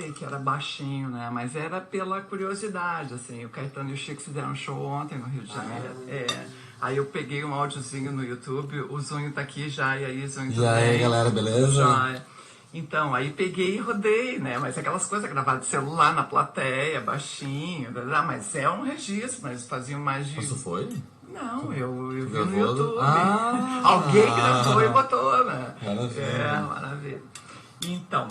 falei que era baixinho, né? Mas era pela curiosidade, assim. O Caetano e o Chico fizeram um show ontem no Rio de Janeiro. Aí eu peguei um áudiozinho no YouTube, o Zunho tá aqui já, e aí, Zunho também. E aí, galera, beleza? Já. Então, aí peguei e rodei, né? Mas aquelas coisas gravadas de celular na plateia, baixinho, mas é um registro, mas faziam mais de... Isso foi? Não, eu vi no gravou? YouTube. Ah! Alguém gravou e botou, né? Maravilha. Maravilha. Então,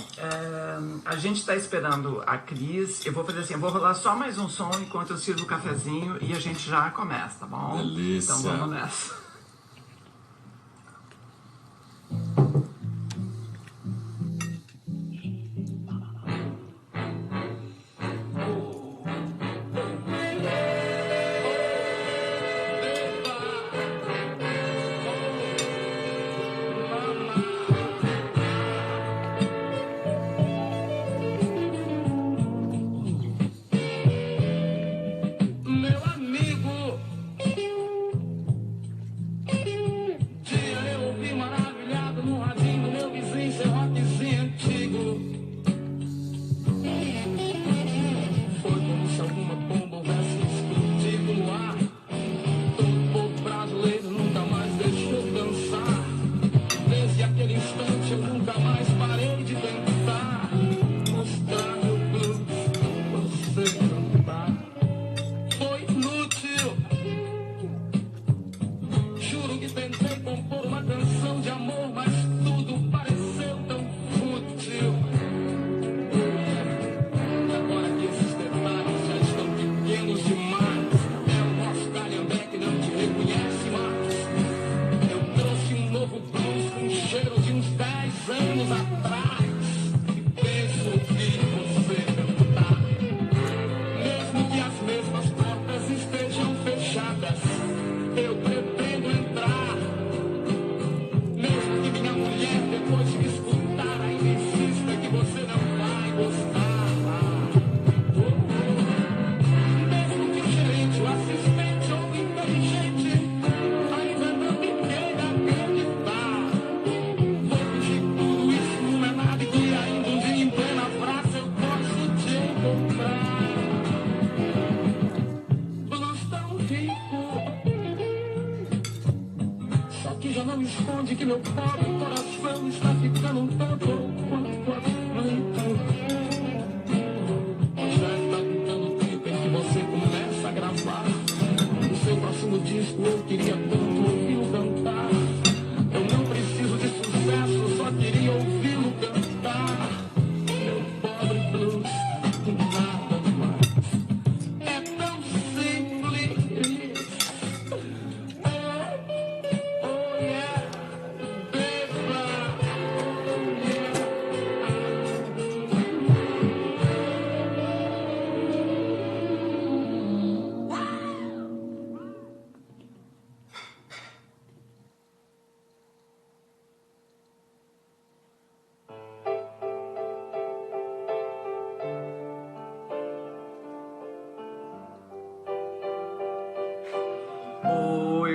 a gente está esperando a Cris. Eu vou fazer assim, eu vou rolar só mais um som enquanto eu sirvo o cafezinho e a gente já começa, tá bom? Delícia. Então vamos nessa.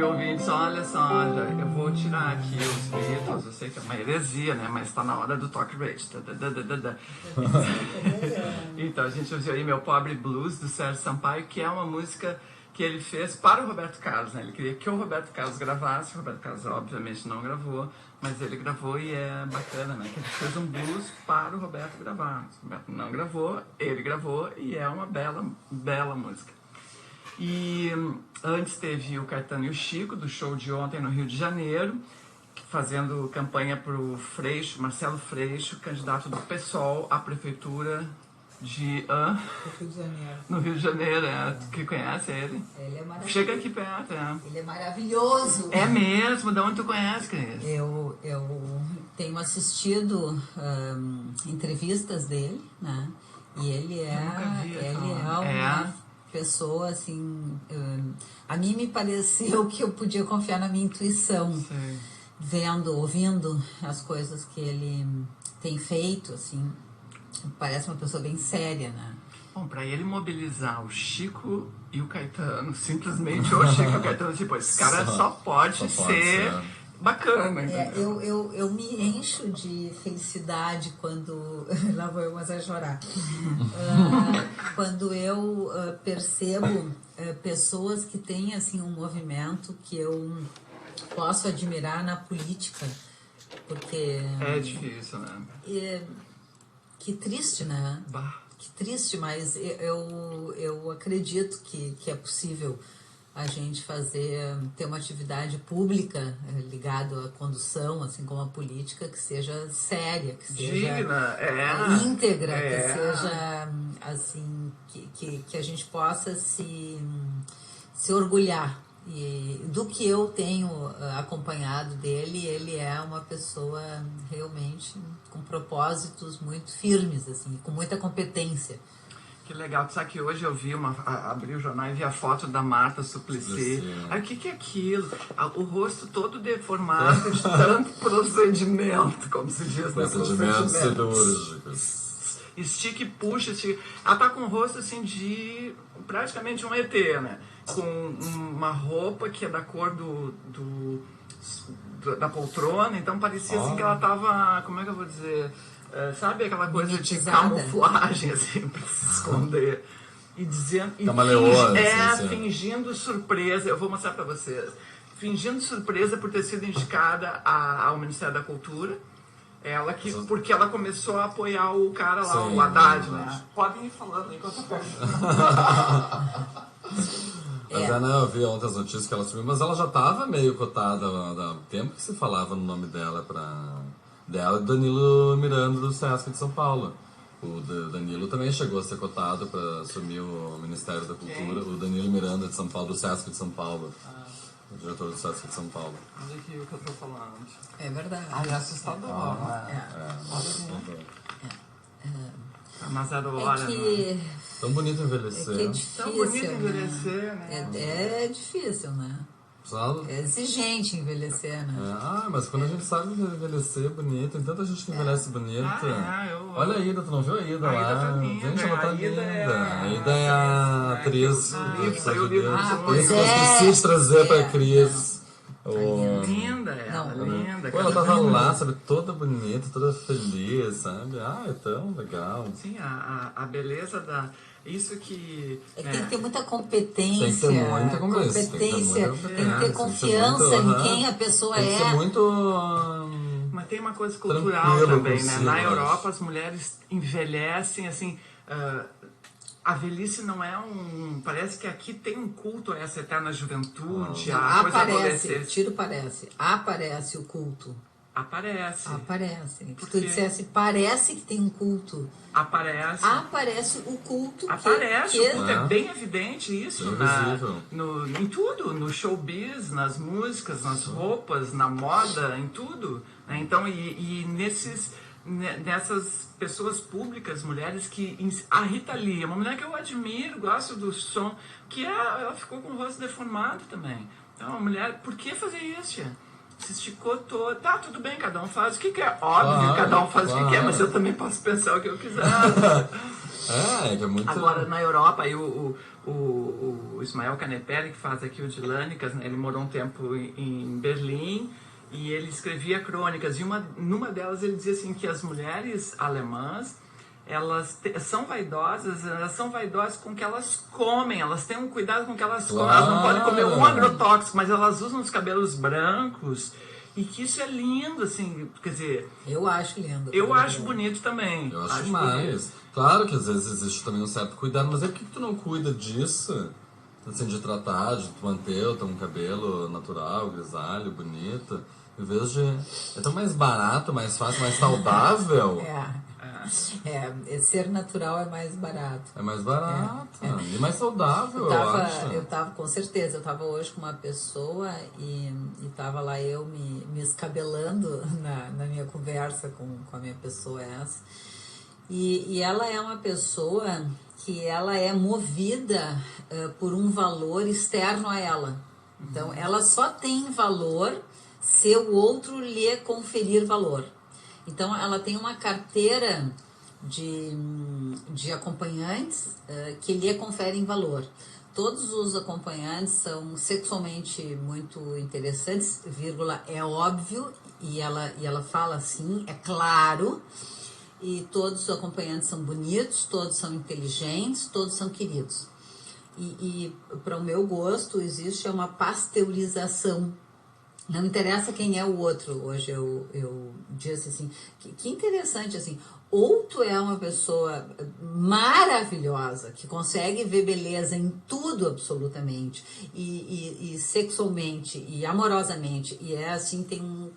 Ouvintes, olha só, eu vou tirar aqui os Beatles, eu sei que é uma heresia, né, mas tá na hora do Talk Rage. Então a gente ouviu aí Meu Pobre Blues, do Sérgio Sampaio, que é uma música que ele fez para o Roberto Carlos, né, ele queria que o Roberto Carlos gravasse, o Roberto Carlos obviamente não gravou, mas ele gravou e é bacana, né, que ele fez um blues para o Roberto gravar, o Roberto não gravou, ele gravou e é uma bela, bela música. E antes teve o Caetano e o Chico, do show de ontem no Rio de Janeiro, fazendo campanha para o Freixo, Marcelo Freixo, candidato do PSOL à prefeitura de... Rio de Janeiro. No Rio de Janeiro, que conhece ele? Ele é maravilhoso. Chega aqui perto, Ele é maravilhoso. É mesmo? De onde tu conhece, Cris? Eu tenho assistido entrevistas dele, né? E ele é uma pessoa, assim... a mim me pareceu que eu podia confiar na minha intuição. Sim. Ouvindo as coisas que ele tem feito, assim... Parece uma pessoa bem séria, né? Bom, pra ele mobilizar o Chico e o Caetano, simplesmente o Chico e o Caetano, tipo, esse cara só pode ser bacana, entendeu? Eu me encho de felicidade quando... Lá vou eu, mas vai chorar. Quando eu percebo pessoas que têm assim, um movimento que eu posso admirar na política, porque... É difícil, né? Que triste, né? Bah. Que triste, mas eu acredito que é possível a gente ter uma atividade pública ligada à condução, assim como a política, que seja séria, que seja digna, íntegra, que seja assim, que a gente possa se orgulhar. E do que eu tenho acompanhado dele, ele é uma pessoa realmente com propósitos muito firmes, assim, com muita competência. Que legal, tu sabe que hoje eu vi abri o jornal e vi a foto da Marta Suplicy. Aí o que é aquilo? O rosto todo deformado de tanto procedimento, como se diz, procedimentos cirúrgicos. Estica e puxa, estica. Ela tá com o rosto assim de praticamente um ET, né? Com uma roupa que é da cor da poltrona, então parecia assim que ela tava, como é que eu vou dizer, sabe aquela coisa de camuflagem assim pra se esconder e dizendo fingindo surpresa. Eu vou mostrar pra vocês, fingindo surpresa por ter sido indicada ao Ministério da Cultura. Porque ela começou a apoiar o cara lá, o Haddad, né? Podem ir falando enquanto eu pego. Mas eu vi ontem as notícias que ela subiu, mas ela já estava meio cotada há tempo que se falava no nome dela dela e Danilo Miranda do Sesc de São Paulo. O Danilo também chegou a ser cotado para assumir o Ministério da Cultura. O Danilo Miranda de São Paulo, do Sesc de São Paulo. O diretor do Sesc de São Paulo. Olha aqui o que eu tô falando. É verdade. É assustador. Mas olha, tão bonito envelhecer. É difícil, tão bonito envelhecer, né? É difícil, né? É exigente envelhecer, né? Mas quando a gente sabe envelhecer bonito, tem tanta gente que envelhece bonita. Olha a Ida, tu não viu a Ida lá? Tá linda, gente, ela tá linda. A Ida é a atriz. Saiu o livro Por isso que eu esqueci de trazer pra Cris. Linda ela, linda. Ela tava lá, sabe, toda bonita, toda feliz, sabe? É tão legal. Sim, a beleza da... Isso que... Tem que ter muita competência. Tem que ter muita competência. Tem que ter confiança em quem a pessoa Tem que ser muito... Mas tem uma coisa cultural também, né? Na Europa as mulheres envelhecem assim... A velhice não é parece que aqui tem um culto a essa eterna juventude, a coisa adolescente. Tiro parece. Aparece o culto. Aparece. Se tu dissesse, parece que tem um culto. Aparece o culto. Aparece o culto. É bem evidente isso. Em tudo. No showbiz, nas músicas, nas roupas, na moda, em tudo. Então, nessas pessoas públicas, mulheres que... A Rita Lee, uma mulher que eu admiro, gosto do som, que ela ficou com o rosto deformado também. Então, uma mulher... Por que fazer isso, tia? Se esticou toda. Tá, tudo bem, cada um faz o que quer. Óbvio, cada um faz o que quer, mas eu também posso pensar o que eu quiser. Que é muito... Agora, na Europa, aí o Ismael Canepelli, que faz aqui o Dilânicas, né, ele morou um tempo em Berlim, e ele escrevia crônicas, e numa delas ele dizia assim, que as mulheres alemãs, elas são vaidosas com o que elas comem, elas têm um cuidado com o que elas comem, elas não podem comer um agrotóxico, mas elas usam os cabelos brancos, e que isso é lindo, assim, quer dizer... Eu acho lindo. Eu acho bonito também. Eu acho mais. Bonito. Claro que às vezes existe também um certo cuidado, mas por que tu não cuida disso? Assim, de tratar, de manter o teu cabelo natural, grisalho, bonito, em vez de... É tão mais barato, mais fácil, mais saudável. Ser natural é mais barato. É mais barato. E mais saudável, eu acho. Eu tava, com certeza, eu tava hoje com uma pessoa e tava lá eu me escabelando na minha conversa com a minha pessoa essa. E ela é uma pessoa que ela é movida por um valor externo a ela. Então, ela só tem valor se o outro lhe conferir valor. Então, ela tem uma carteira de acompanhantes que lhe conferem valor. todos os acompanhantes são sexualmente muito interessantes, vírgula, é óbvio, e ela fala assim, é claro, e todos os acompanhantes são bonitos, todos são inteligentes, todos são queridos. E para o meu gosto, existe uma pasteurização. Não interessa quem é o outro. Hoje eu disse assim, que interessante, assim, ou tu é uma pessoa maravilhosa, que consegue ver beleza em tudo absolutamente, e sexualmente, e amorosamente, e é assim, tem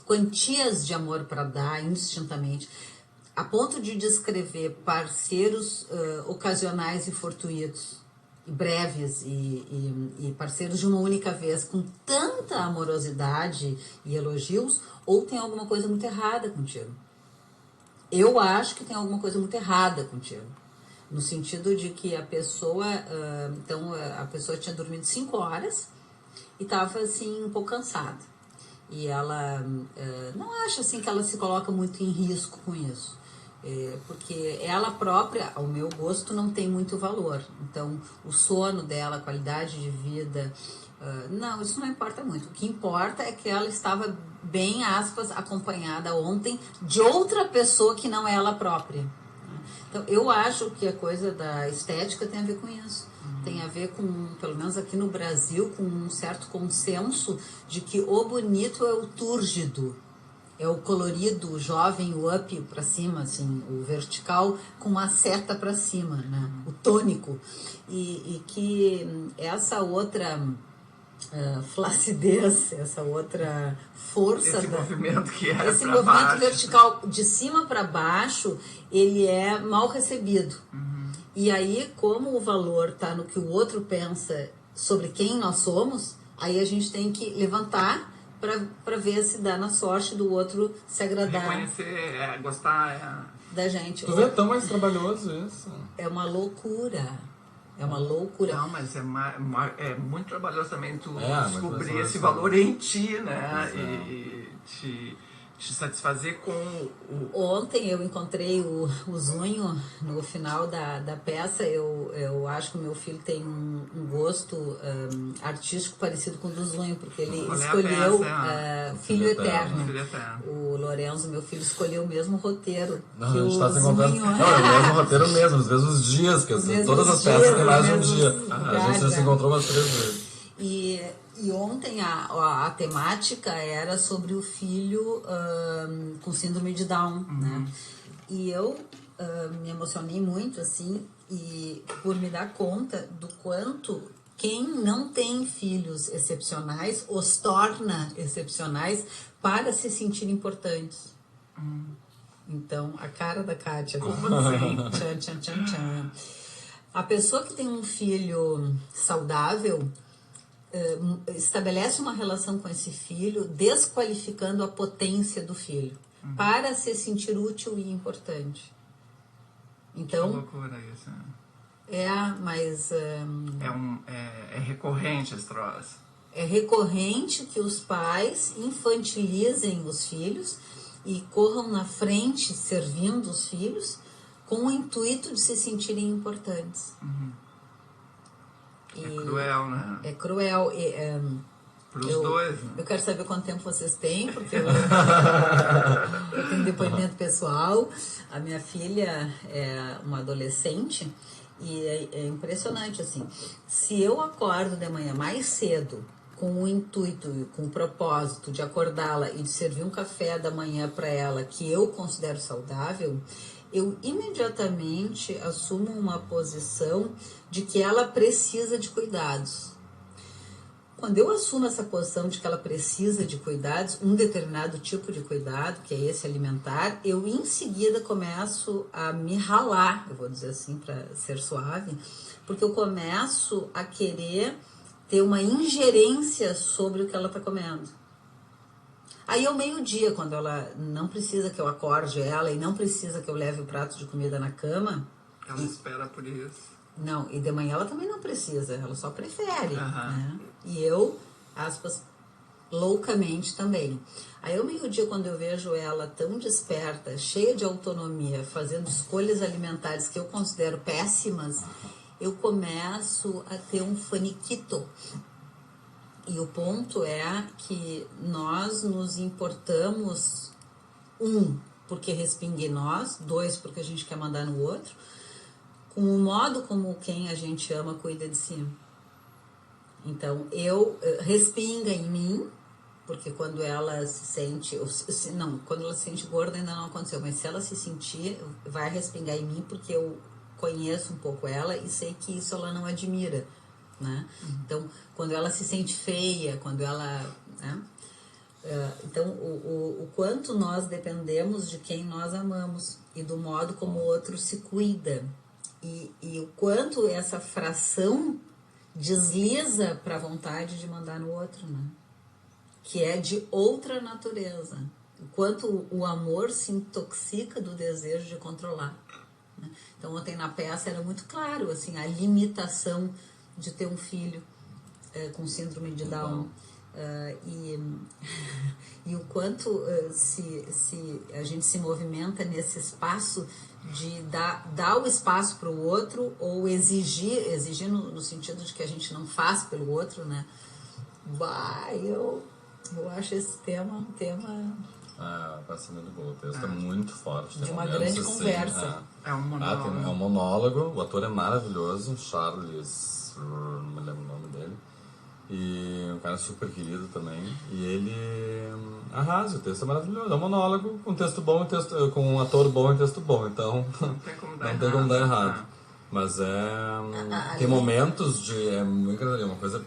quantias de amor para dar indistintamente, a ponto de descrever parceiros ocasionais e fortuitos, e breves, e parceiros de uma única vez, com tanta amorosidade e elogios, ou tem alguma coisa muito errada contigo. Eu acho que tem alguma coisa muito errada contigo. No sentido de que a pessoa, a pessoa tinha dormido 5 horas e estava assim um pouco cansada. E ela não acha assim que ela se coloca muito em risco com isso. Porque ela própria, ao meu gosto, não tem muito valor. Então, o sono dela, a qualidade de vida, não, isso não importa muito. O que importa é que ela estava bem, aspas, acompanhada ontem de outra pessoa que não é ela própria. Então, eu acho que a coisa da estética tem a ver com isso. Tem a ver com, pelo menos aqui no Brasil, com um certo consenso de que o bonito é o túrgido. É o colorido, o jovem, o up para cima, assim, o vertical com uma seta para cima, né? O tônico. E que essa outra flacidez, essa outra força... Esse movimento que é esse movimento baixo, vertical de cima para baixo, ele é mal recebido. E aí, como o valor está no que o outro pensa sobre quem nós somos, aí a gente tem que levantar para ver se dá na sorte do outro se agradar. Reconhecer, gostar da gente. Tu vê tão mais trabalhoso isso? É uma loucura. É uma loucura. Não, mas é muito trabalhoso também tu descobrir esse trabalhoso. valor em ti, né? E te satisfazer com o... Ontem eu encontrei o Zunho no final da peça. Eu acho que o meu filho tem um gosto artístico parecido com o do Zunho, porque ele escolheu Filho Eterno. O Lorenzo, meu filho, escolheu o mesmo roteiro. Não, que a gente está se encontrando. Não, é o mesmo roteiro mesmo, os mesmos dias, que todas as peças têm mais de um dia. A gente já se encontrou umas 3 vezes. E ontem a temática era sobre o filho com síndrome de Down, né? E eu me emocionei muito, assim, e por me dar conta do quanto quem não tem filhos excepcionais os torna excepcionais para se sentir importantes. Então, a cara da Kátia. Como assim? Tchan, tchan, tchan, tchan. A pessoa que tem um filho saudável estabelece uma relação com esse filho, desqualificando a potência do filho, para se sentir útil e importante. Então, que loucura isso. Mas... É recorrente esse troço. É recorrente que os pais infantilizem os filhos e corram na frente servindo os filhos com o intuito de se sentirem importantes. É cruel, né? É cruel. Para os dois. Né? Eu quero saber quanto tempo vocês têm, porque eu tenho depoimento pessoal. A minha filha é uma adolescente e é impressionante, assim. Se eu acordo de manhã mais cedo com o intuito, com o propósito de acordá-la e de servir um café da manhã para ela que eu considero saudável, eu imediatamente assumo uma posição de que ela precisa de cuidados. Quando eu assumo essa posição de que ela precisa de cuidados, um determinado tipo de cuidado, que é esse alimentar, eu em seguida começo a me ralar, eu vou dizer assim para ser suave, porque eu começo a querer ter uma ingerência sobre o que ela está comendo. Aí ao meio-dia, quando ela não precisa que eu acorde ela e não precisa que eu leve o prato de comida na cama... Ela espera por isso. Não, e de manhã ela também não precisa, ela só prefere. Né? E eu, aspas, loucamente também. Aí ao meio-dia, quando eu vejo ela tão desperta, cheia de autonomia, fazendo escolhas alimentares que eu considero péssimas, eu começo a ter um faniquito. E o ponto é que nós nos importamos, porque respinga em nós, 2, porque a gente quer mandar no outro, com o modo como quem a gente ama cuida de si. Então, respinga em mim, porque quando ela se sente, quando ela se sente gorda ainda não aconteceu, mas se ela se sentir, vai respingar em mim, porque eu conheço um pouco ela e sei que isso ela não admira, né? Então, quando ela se sente feia, quando ela... Né? Então, o quanto nós dependemos de quem nós amamos e do modo como o outro se cuida. E o quanto essa fração desliza para a vontade de mandar no outro, né? Que é de outra natureza. O quanto o amor se intoxica do desejo de controlar. Né? Então, ontem na peça era muito claro assim, a limitação de ter um filho com síndrome de Down. E o quanto se a gente se movimenta nesse espaço de dar o espaço para o outro ou exigir no sentido de que a gente não faz pelo outro, né? Eu acho esse tema um tema... Parece muito bom. O texto é muito forte. De uma grande conversa. É um monólogo. É um monólogo. O ator é maravilhoso, Charles, não me lembro o nome dele. E um cara super querido também. E ele arrasa, o texto é maravilhoso. É um monólogo com texto bom e com um ator bom e texto bom. Então não tem como dar errado. Mas tem momentos de... É uma coisa...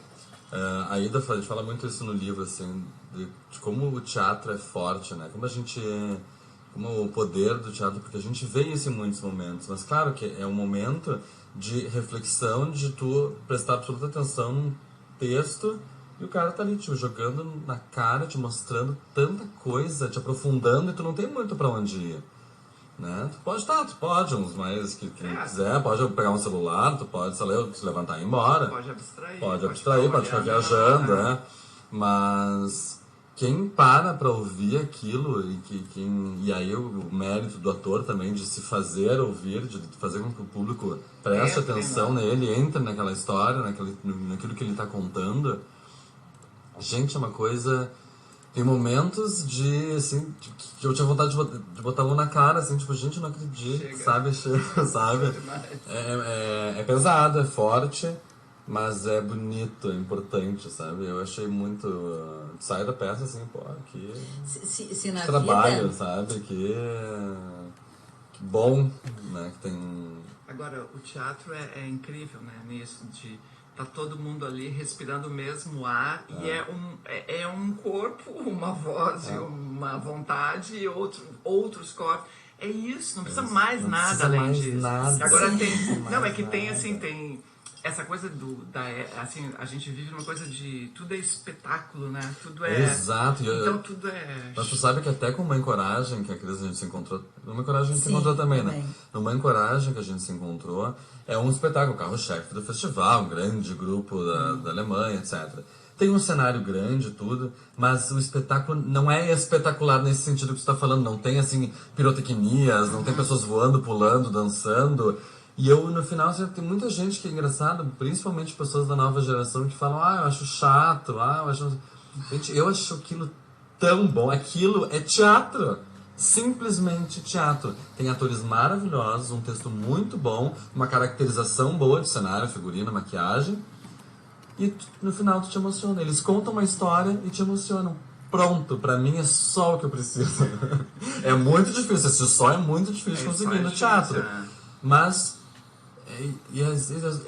A Ida fala muito isso no livro, assim, de como o teatro é forte, né? Como o poder do teatro, porque a gente vê isso em muitos momentos. Mas claro que é um momento de reflexão, de tu prestar absoluta atenção num texto e o cara tá ali te jogando na cara, te mostrando tanta coisa, te aprofundando e tu não tem muito pra onde ir, né? Tu pode, uns mais que quiser, pode pegar um celular, tu pode, se levantar e ir embora. Pode abstrair, pode ficar viajando, né? Mas quem para pra ouvir aquilo e aí o mérito do ator também de se fazer ouvir, de fazer com que o público preste atenção nele, entre naquela história, naquilo que ele tá contando. Gente, é uma coisa... Tem momentos assim, que eu tinha vontade de botar a mão na cara, assim, tipo, gente, eu não acredito, sabe? É pesado, é forte, mas é bonito, é importante, sabe? Eu achei muito... Sai da peça, assim, pô, que trabalho, vida... sabe? Que bom, né? Que tem... Agora, o teatro é incrível, né? Nisso de... Tá todo mundo ali respirando o mesmo ar e é um corpo, uma voz, uma vontade e outros corpos. É isso, não precisa mais nada além disso. Nada. Agora tem assim, tem essa coisa assim, a gente vive numa coisa de tudo é espetáculo, né? Tudo é... Exato. Então tudo é... Mas tu sabe que até com Mãe Coragem, que a Cris a gente se encontrou... Mãe Coragem a gente se encontrou também, né? No Mãe Coragem que a gente se encontrou, é um espetáculo, carro-chefe do festival, um grande grupo da Alemanha, etc. Tem um cenário grande, tudo, mas o espetáculo não é espetacular nesse sentido que você está falando. Não tem, assim, pirotecnias, não tem pessoas voando, pulando, dançando... E no final, tem muita gente que é engraçado, principalmente pessoas da nova geração, que falam, eu acho chato, Gente, eu acho aquilo tão bom. Aquilo é teatro. Simplesmente teatro. Tem atores maravilhosos, um texto muito bom, uma caracterização boa de cenário, figurino, maquiagem. E no final tu te emociona. Eles contam uma história e te emocionam. Pronto, pra mim é só o que eu preciso. É muito difícil, assistir só é muito difícil conseguir no teatro. Mas...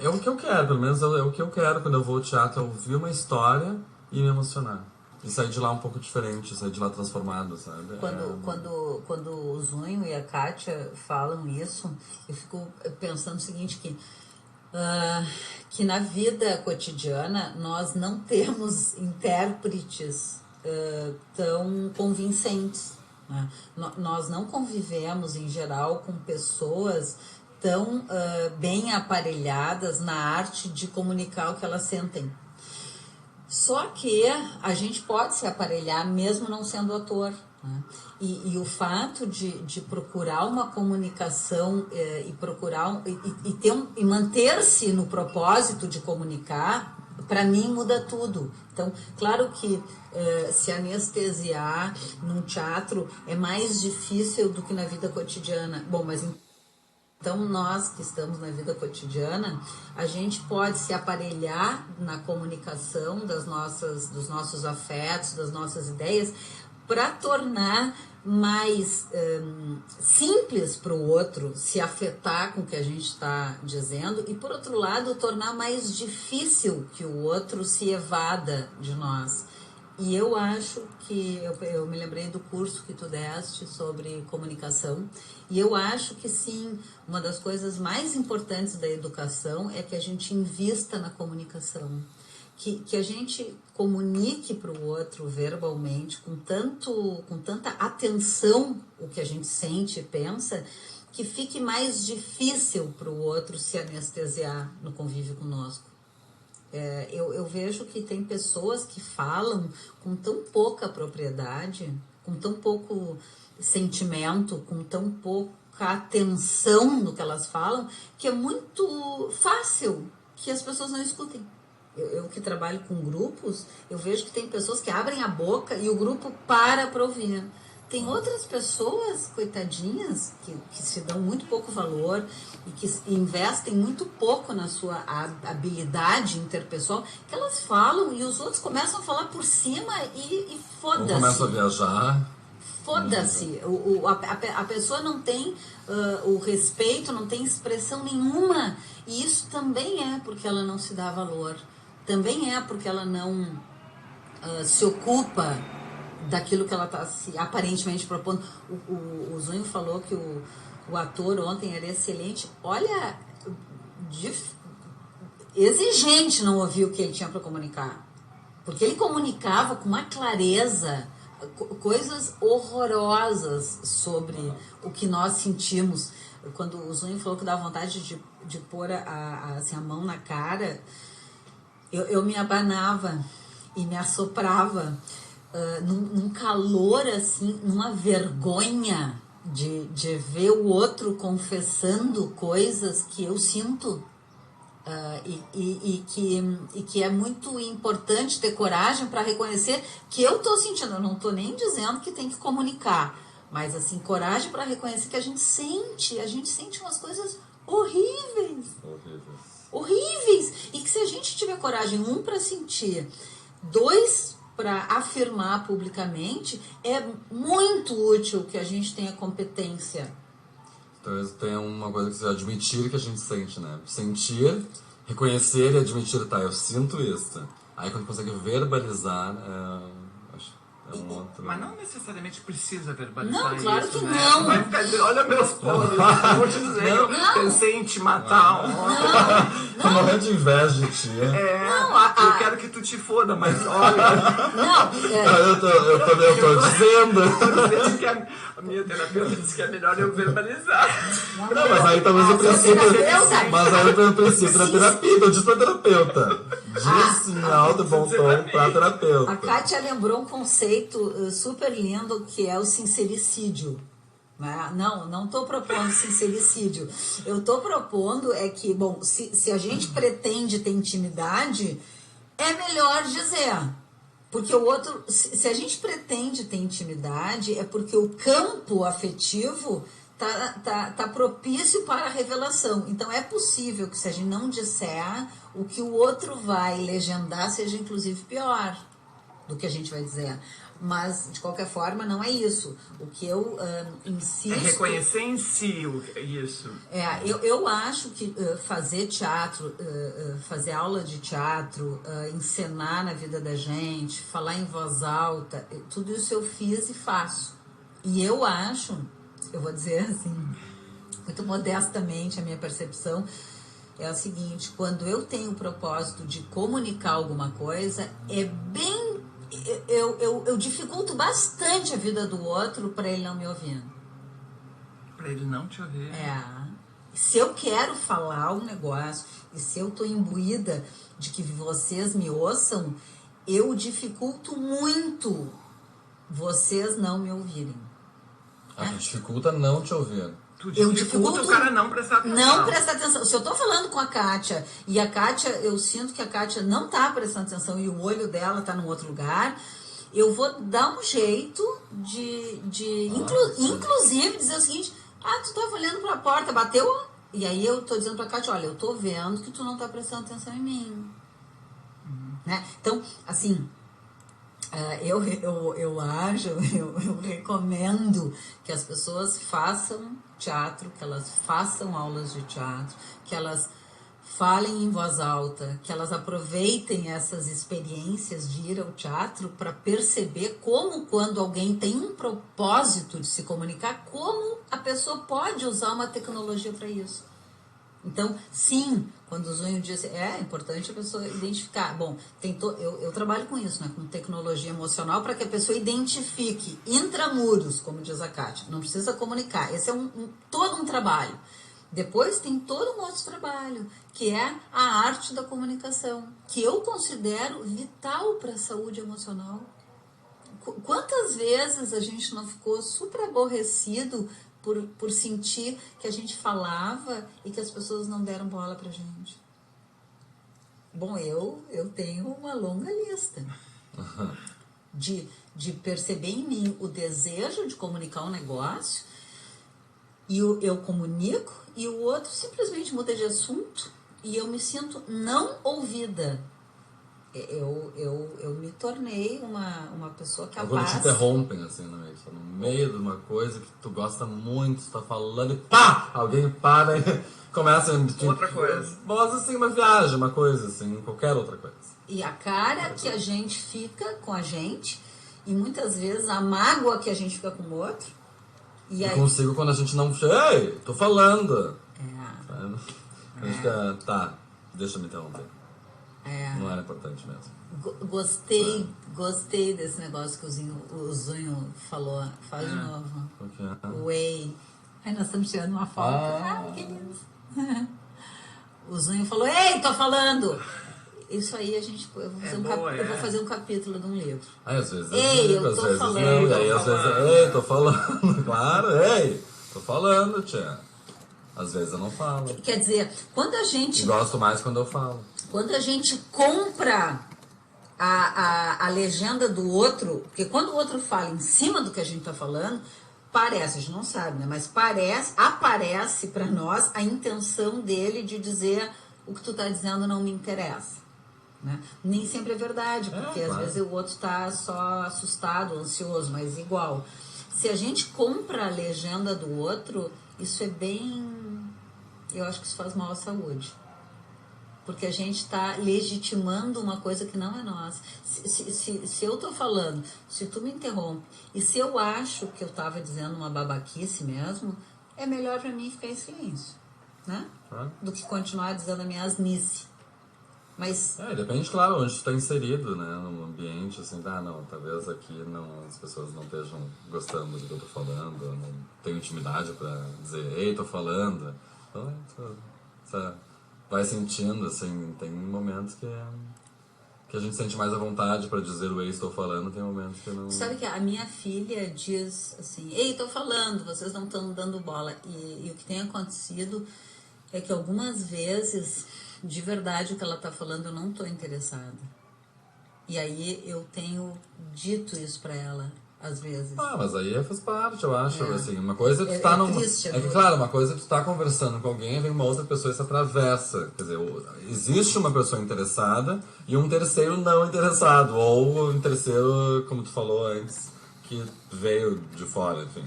é o que eu quero, pelo menos é o que eu quero quando eu vou ao teatro, é ouvir uma história e me emocionar. E sair de lá um pouco diferente, sair de lá transformado, sabe? Quando o Zunho e a Kátia falam isso, eu fico pensando o seguinte, que na vida cotidiana nós não temos intérpretes tão convincentes. Né? Nós não convivemos, em geral, com pessoas tão bem aparelhadas na arte de comunicar o que elas sentem. Só que a gente pode se aparelhar mesmo não sendo ator. né? E o fato de procurar uma comunicação e procurar e manter-se no propósito de comunicar, para mim muda tudo. Então, claro que se anestesiar num teatro é mais difícil do que na vida cotidiana. Bom, mas então nós que estamos na vida cotidiana, a gente pode se aparelhar na comunicação dos nossos afetos, das nossas ideias, para tornar mais simples para o outro se afetar com o que a gente está dizendo e, por outro lado, tornar mais difícil que o outro se evada de nós. E eu acho que, eu me lembrei do curso que tu deste sobre comunicação, e eu acho que sim, uma das coisas mais importantes da educação é que a gente invista na comunicação. Que a gente comunique para o outro verbalmente com tanta atenção o que a gente sente e pensa, que fique mais difícil para o outro se anestesiar no convívio conosco. Eu vejo que tem pessoas que falam com tão pouca propriedade, com tão pouco sentimento, com tão pouca atenção no que elas falam, que é muito fácil que as pessoas não escutem. Eu que trabalho com grupos, eu vejo que tem pessoas que abrem a boca e o grupo para ouvir. Tem outras pessoas, coitadinhas, que se dão muito pouco valor e que investem muito pouco na sua habilidade interpessoal, que elas falam e os outros começam a falar por cima e foda-se. Começam a viajar. Foda-se. A pessoa não tem o respeito, não tem expressão nenhuma. E isso também é porque ela não se dá valor. Também é porque ela não se ocupa daquilo que ela está se aparentemente propondo. O Zunho falou que o ator ontem era excelente. Olha, exigente não ouvir o que ele tinha para comunicar. Porque ele comunicava com uma clareza coisas horrorosas sobre o que nós sentimos. Quando o Zunho falou que dá vontade de pôr assim, a mão na cara, eu me abanava e me assoprava num calor, assim, numa vergonha de ver o outro confessando coisas que eu sinto. E que é muito importante ter coragem para reconhecer que eu estou sentindo. Eu não estou nem dizendo que tem que comunicar, mas assim, coragem para reconhecer que a gente sente umas coisas horríveis. E que se a gente tiver coragem, para sentir, 2, para afirmar publicamente, é muito útil que a gente tenha competência. Talvez tenha uma coisa que você admitir que a gente sente, né? Sentir, reconhecer e admitir, tá, eu sinto isso. Aí quando consegue verbalizar, um outro... Mas não necessariamente precisa verbalizar não, claro isso, que né? não. Vai ficar, olha meus podres, vou te dizer, eu pensei em te matar ontem. Tô morrendo de inveja de ti. Eu quero que tu te foda, mas olha... Eu tô dizendo. Que a minha terapeuta disse que é melhor eu verbalizar. Não, mas aí talvez o princípio da terapia. Então diz pra terapeuta. Diz em alto e bom tom pra terapeuta. A Kátia lembrou um conceito super lindo que é o sincericídio. Não estou propondo sincericídio. Eu estou propondo que, bom, se a gente pretende ter intimidade, é melhor dizer. Porque o outro, se a gente pretende ter intimidade, é porque o campo afetivo tá propício para a revelação. Então é possível que, se a gente não disser, o que o outro vai legendar seja inclusive pior do que a gente vai dizer. Mas, de qualquer forma, não é isso. O que eu insisto... É reconhecer em si isso. Eu acho que fazer teatro, fazer aula de teatro, encenar na vida da gente, falar em voz alta, tudo isso eu fiz e faço. E eu acho, eu vou dizer assim, muito modestamente, a minha percepção é o seguinte: quando eu tenho o propósito de comunicar alguma coisa, é bem... Eu dificulto bastante a vida do outro para ele não me ouvir. Para ele não te ouvir. Se eu quero falar um negócio e se eu estou imbuída de que vocês me ouçam, eu dificulto muito vocês não me ouvirem. Dificulta não te ouvir. Eu dificulto o cara não prestar atenção. Não prestar atenção. Se eu tô falando com a Kátia e a Kátia, eu sinto que a Kátia não tá prestando atenção e o olho dela tá num outro lugar, eu vou dar um jeito inclusive dizer o seguinte: tu tava olhando pra porta, bateu? E aí eu tô dizendo pra Kátia: olha, eu tô vendo que tu não tá prestando atenção em mim. Né? Então, assim, eu recomendo que as pessoas façam teatro, que elas façam aulas de teatro, que elas falem em voz alta, que elas aproveitem essas experiências de ir ao teatro para perceber como, quando alguém tem um propósito de se comunicar, como a pessoa pode usar uma tecnologia para isso. Então, sim, quando o Zunho disse, é importante a pessoa identificar. Bom, eu trabalho com isso, né, com tecnologia emocional, para que a pessoa identifique intramuros, como diz a Kátia. Não precisa comunicar. Esse é todo um trabalho. Depois tem todo um outro trabalho, que é a arte da comunicação, que eu considero vital para a saúde emocional. Quantas vezes a gente não ficou super aborrecido por sentir que a gente falava e que as pessoas não deram bola pra gente? Bom, eu tenho uma longa lista de perceber em mim o desejo de comunicar um negócio e eu comunico e o outro simplesmente muda de assunto e eu me sinto não ouvida. Eu me tornei uma pessoa capaz... Quando te interrompem, assim, no meio de uma coisa que tu gosta muito, tu tá falando e pá! Alguém para e começa a... Outra coisa. Mas assim, uma viagem, uma coisa assim, qualquer outra coisa. E a cara que a gente fica com a gente, e muitas vezes a mágoa que a gente fica com o outro. E aí... consigo quando a gente não... Ei, tô falando! A gente fica... Tá, deixa eu me interromper. Não era importante mesmo. Gostei desse negócio que o Zunho falou. Fala de novo. O Whey. Ai, nós estamos tirando uma foto. Que lindo. O Zunho falou: ei, tô falando! Isso aí eu vou fazer um capítulo de um livro. Às vezes eu tô falando. Não, e aí às vezes, ei, tô falando. Claro, ei, tô falando, tia. Às vezes eu não falo. Quer dizer, quando a gente... Gosto mais quando eu falo. Quando a gente compra a legenda do outro, porque quando o outro fala em cima do que a gente está falando, parece, a gente não sabe, né? Mas aparece para nós a intenção dele de dizer: o que tu está dizendo não me interessa. Né? Nem sempre é verdade, porque às vezes o outro está só assustado, ansioso, mas igual. Se a gente compra a legenda do outro, isso é bem... Eu acho que isso faz mal à saúde. Porque a gente está legitimando uma coisa que não é nossa. Se eu estou falando, se tu me interrompe, e se eu acho que eu estava dizendo uma babaquice mesmo, é melhor para mim ficar em silêncio, né? Do que continuar dizendo a minha asnice. Mas... depende, claro, onde tu está inserido, né? Num ambiente, assim, não, talvez aqui as pessoas não estejam gostando do que eu tô falando, eu não tenho intimidade para dizer, ei, tô falando. Então, vai sentindo, assim, tem momentos que a gente sente mais à vontade para dizer o ei, estou falando, tem momentos que não... Sabe que a minha filha diz assim: ei, tô falando, vocês não estão dando bola. E o que tem acontecido é que algumas vezes, de verdade, o que ela tá falando, eu não tô interessada. E aí eu tenho dito isso para ela, às vezes. Mas aí faz parte, eu acho, assim, uma coisa é tu tá triste, que, claro, uma coisa é tu tá conversando com alguém, vem uma outra pessoa e se atravessa. Quer dizer, existe uma pessoa interessada e um terceiro não interessado, ou um terceiro, como tu falou antes, que veio de fora, enfim.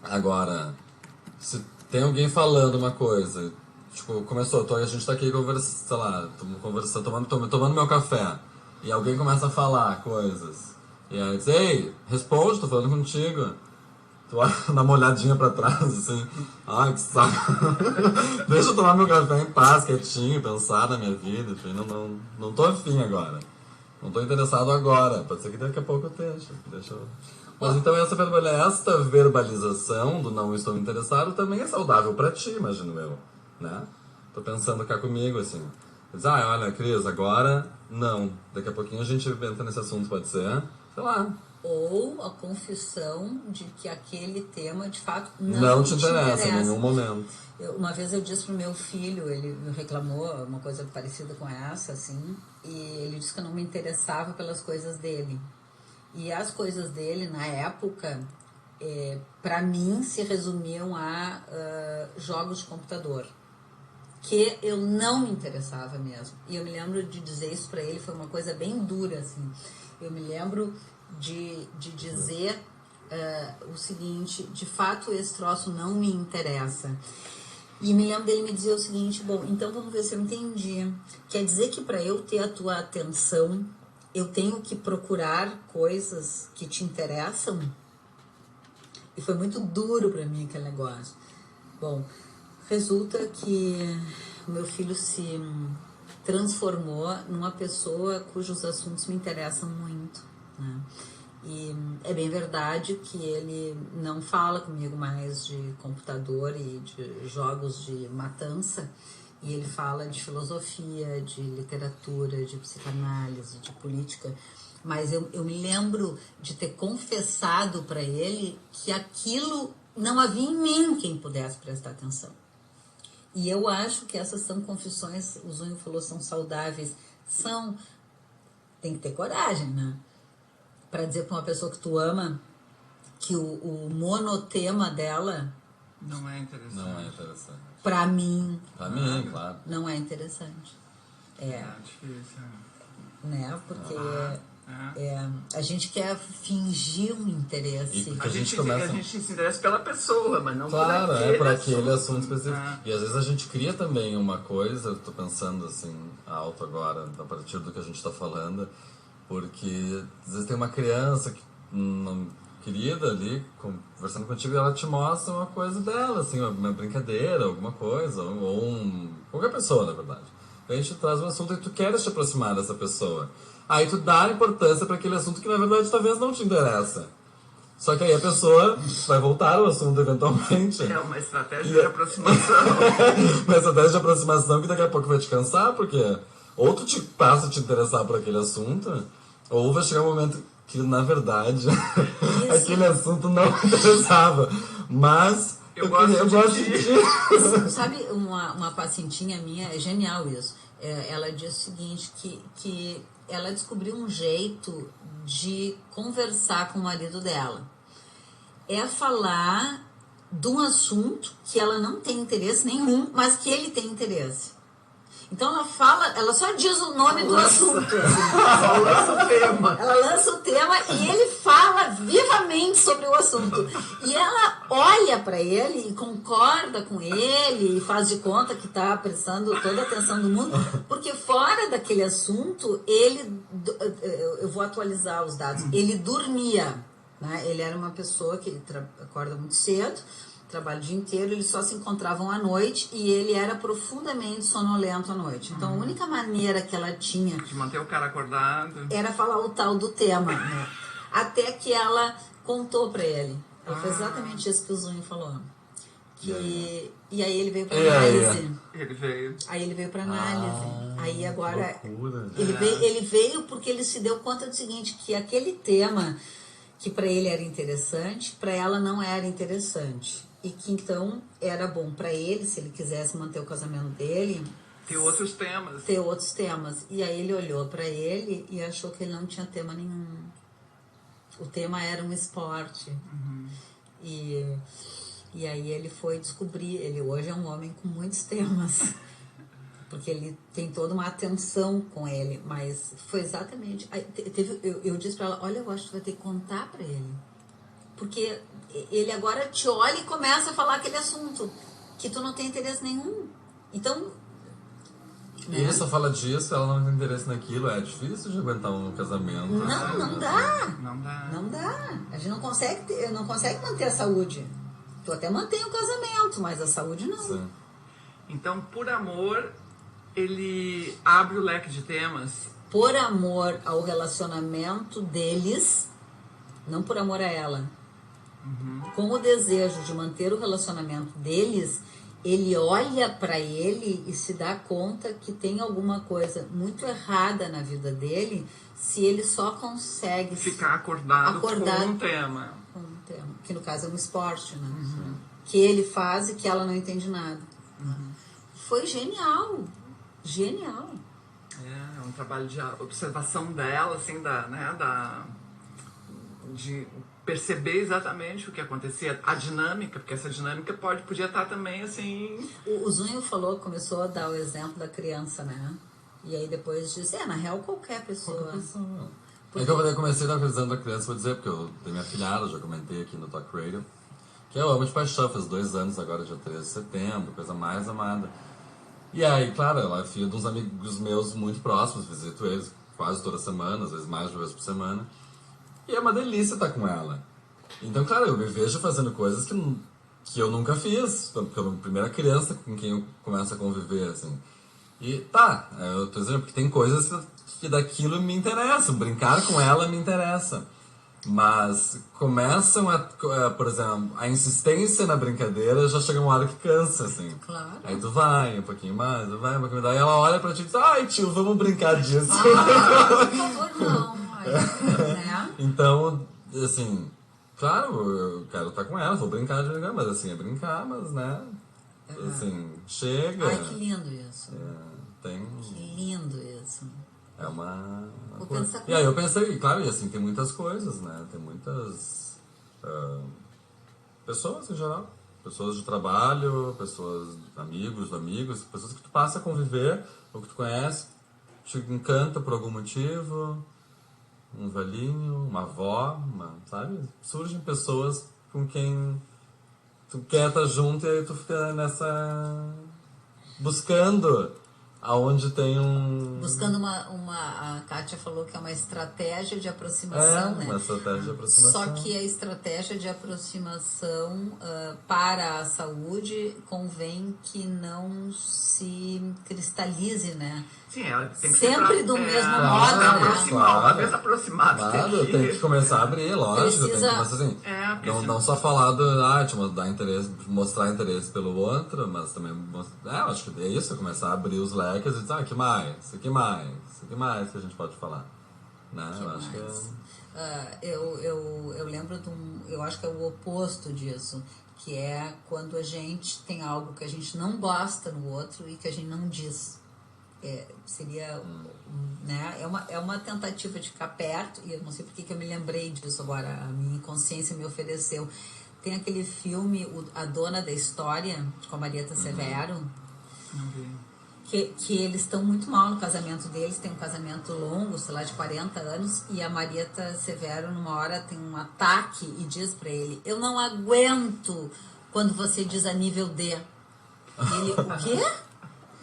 Agora, se tem alguém falando uma coisa, tipo, começou, a gente tá aqui conversando, sei lá, conversando, tomando meu café, e alguém começa a falar coisas. E aí diz: ei, responde, tô falando contigo. Tu dá uma olhadinha pra trás, assim. Ai, que saco. Deixa eu tomar meu café em paz, quietinho, pensar na minha vida. Enfim, não tô afim agora. Não tô interessado agora. Pode ser que daqui a pouco eu deixa. Mas então esta verbalização do não estou interessado também é saudável pra ti, imagino eu. Né? Tô pensando cá comigo, assim. Diz: olha, Cris, agora não. Daqui a pouquinho a gente entra nesse assunto, pode ser? Sei lá, ou a confissão de que aquele tema de fato não te interessa em nenhum momento. Uma vez eu disse pro meu filho, ele reclamou uma coisa parecida com essa, assim, e ele disse que eu não me interessava pelas coisas dele. E as coisas dele, na época, para mim, se resumiam a jogos de computador, que eu não me interessava mesmo. E eu me lembro de dizer isso para ele, foi uma coisa bem dura, assim. Eu me lembro de dizer o seguinte: de fato esse troço não me interessa. E me lembro dele me dizer o seguinte: bom, então vamos ver se eu entendi. Quer dizer que para eu ter a tua atenção, eu tenho que procurar coisas que te interessam? E foi muito duro para mim aquele negócio. Bom, resulta que o meu filho se transformou numa pessoa cujos assuntos me interessam muito, né? E é bem verdade que ele não fala comigo mais de computador e de jogos de matança, e ele fala de filosofia, de literatura, de psicanálise, de política. Mas eu me lembro de ter confessado para ele que aquilo não havia em mim quem pudesse prestar atenção. E eu acho que essas são confissões, o Zunho falou, são saudáveis. Tem que ter coragem, né? Para dizer para uma pessoa que tu ama que o monotema dela não é interessante. Não é interessante. Para mim, claro. Não é interessante. É difícil. Né? Porque a gente quer fingir um interesse. A gente se interessa pela pessoa, mas não por aquele assunto específico. E às vezes a gente cria também uma coisa, eu tô pensando assim, alto agora, a partir do que a gente tá falando, porque às vezes tem uma criança que, querida ali, conversando contigo, e ela te mostra uma coisa dela, assim, uma brincadeira, alguma coisa, qualquer pessoa, na verdade. A gente traz um assunto e tu queres te aproximar dessa pessoa. Aí tu dá importância para aquele assunto que, na verdade, talvez não te interessa. Só que aí a pessoa vai voltar ao assunto eventualmente. É uma estratégia de aproximação. Uma estratégia de aproximação que daqui a pouco vai te cansar, porque ou tu passa a te interessar por aquele assunto, ou vai chegar um momento que, na verdade, aquele assunto não me interessava. Mas eu gosto de ti. Sabe, uma pacientinha minha, é genial isso. Ela diz o seguinte, que ela descobriu um jeito de conversar com o marido dela. É falar de um assunto que ela não tem interesse nenhum, mas que ele tem interesse. Então ela só diz o nome do assunto. Assim. Ela lança o tema. Ela lança o tema e ele fala vivamente sobre o assunto. E ela olha para ele e concorda com ele e faz de conta que está prestando toda a atenção do mundo, porque fora daquele assunto, eu vou atualizar os dados, ele dormia, né? Ele era uma pessoa que acorda muito cedo, trabalho o dia inteiro, eles só se encontravam à noite e ele era profundamente sonolento à noite. Então, a única maneira que ela tinha de manter o cara acordado era falar o tal do tema, né? Até que ela contou pra ele. Ela fez exatamente isso que o Zunho falou. E aí ele veio pra análise. Aí ele veio pra análise. Aí agora ele veio porque ele se deu conta do seguinte, que aquele tema que pra ele era interessante, pra ela não era interessante. E que então era bom pra ele, se ele quisesse manter o casamento dele, ter outros temas. E aí ele olhou pra ele e achou que ele não tinha tema nenhum. O tema era um esporte. E aí ele foi descobrir, ele hoje é um homem com muitos temas. Porque ele tem toda uma atenção com ele, mas foi exatamente... Eu disse pra ela, olha, eu acho que tu vai ter que contar pra ele. Porque ele agora te olha e começa a falar aquele assunto que tu não tem interesse nenhum. Então... E ele só fala disso, ela não tem interesse naquilo, é difícil de aguentar um casamento. Não dá. A gente não consegue manter a saúde. Tu até mantém o casamento, mas a saúde não. Sim. Então, por amor, ele abre o leque de temas. Por amor ao relacionamento deles, não por amor a ela. Com o desejo de manter o relacionamento deles, ele olha para ele e se dá conta que tem alguma coisa muito errada na vida dele se ele só consegue ficar acordado com um tema. Que no caso é um esporte, né? Que ele faz e que ela não entende nada. Foi genial. Genial. É um trabalho de observação dela, assim, de perceber exatamente o que acontecia, a dinâmica, porque essa dinâmica podia estar também, assim... O Zunho começou a dar o exemplo da criança, né? E aí depois disse, na real, qualquer pessoa. Porque... Então eu comecei a visão da criança, vou dizer, porque eu tenho minha filhada, já comentei aqui no Talk Radio, que eu amo de paixão, faz 2 anos agora, dia 13 de setembro, coisa mais amada. E aí, claro, ela é filha de uns amigos meus muito próximos, visito eles quase toda semana, às vezes mais de uma vez por semana. E é uma delícia estar com ela. Então, claro, eu me vejo fazendo coisas que eu nunca fiz, porque eu sou a primeira criança com quem eu começo a conviver, assim. E eu tô dizendo, porque tem coisas que daquilo me interessam, brincar com ela me interessa. Mas começam por exemplo, a insistência na brincadeira já chega uma hora que cansa, assim. Claro. Aí tu vai um pouquinho mais, tu vai um pouquinho mais. Daí ela olha pra ti e diz, ai tio, vamos brincar disso. Por favor, não. Né? Então, assim, claro, eu quero estar com ela, vou brincar de brincar, mas assim, é brincar, mas né, assim, chega. Ai, que lindo isso. Que lindo isso. É uma coisa. E aí eu pensei, claro, e assim, tem muitas coisas, né? Tem muitas pessoas em geral. Pessoas de trabalho, pessoas, amigos, pessoas que tu passa a conviver, ou que tu conhece, te encanta por algum motivo, um velhinho, uma avó, sabe? Surgem pessoas com quem tu quer estar junto e aí tu fica buscando aonde tem buscando a Kátia falou que é uma estratégia de aproximação, né? Uma estratégia de aproximação. Só que a estratégia de aproximação para a saúde convém que não se cristalize, né? Sim, ela tem que sempre do mesmo modo, né? Uma vez aproximado, claro, tem que começar a abrir, lógico. Tem que começar assim, não só falar dar interesse, mostrar interesse pelo outro, mas também eu acho que é isso, começar a abrir os leques e dizer, que mais que a gente pode falar, né? Eu acho que eu lembro eu acho que é o oposto disso, que é quando a gente tem algo que a gente não gosta no outro e que a gente não diz. Seria, né? É uma tentativa de ficar perto, e eu não sei porque que eu me lembrei disso agora, a minha inconsciência me ofereceu. Tem aquele filme, A Dona da História, com a Marieta Severo, que eles estão muito mal no casamento deles, tem um casamento longo, sei lá, de 40 anos, e a Marieta Severo, numa hora, tem um ataque e diz pra ele, eu não aguento quando você diz a nível D. E ele, o quê?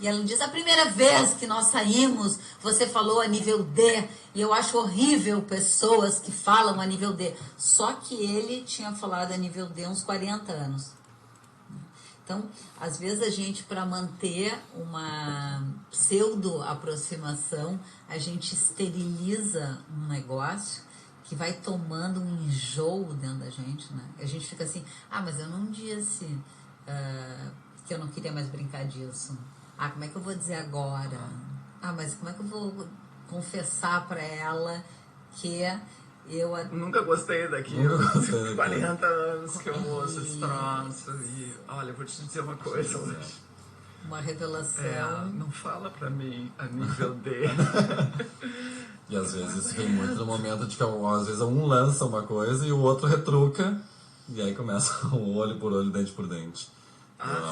E ela diz, a primeira vez que nós saímos, você falou a nível D, e eu acho horrível pessoas que falam a nível D. Só que ele tinha falado a nível D uns 40 anos. Então, às vezes a gente, para manter uma pseudo-aproximação, a gente esteriliza um negócio que vai tomando um enjoo dentro da gente, né? A gente fica assim, mas eu não disse que eu não queria mais brincar disso. Como é que eu vou dizer agora? Mas como é que eu vou confessar pra ela que eu... Nunca gostei daquilo. 40 anos que eu ouço esse troço. E, olha, eu vou te dizer uma coisa hoje. Uma revelação. Não fala pra mim a nível D. E às vezes isso vem muito no momento de que às vezes um lança uma coisa e o outro retruca. E aí começa um olho por olho, dente por dente.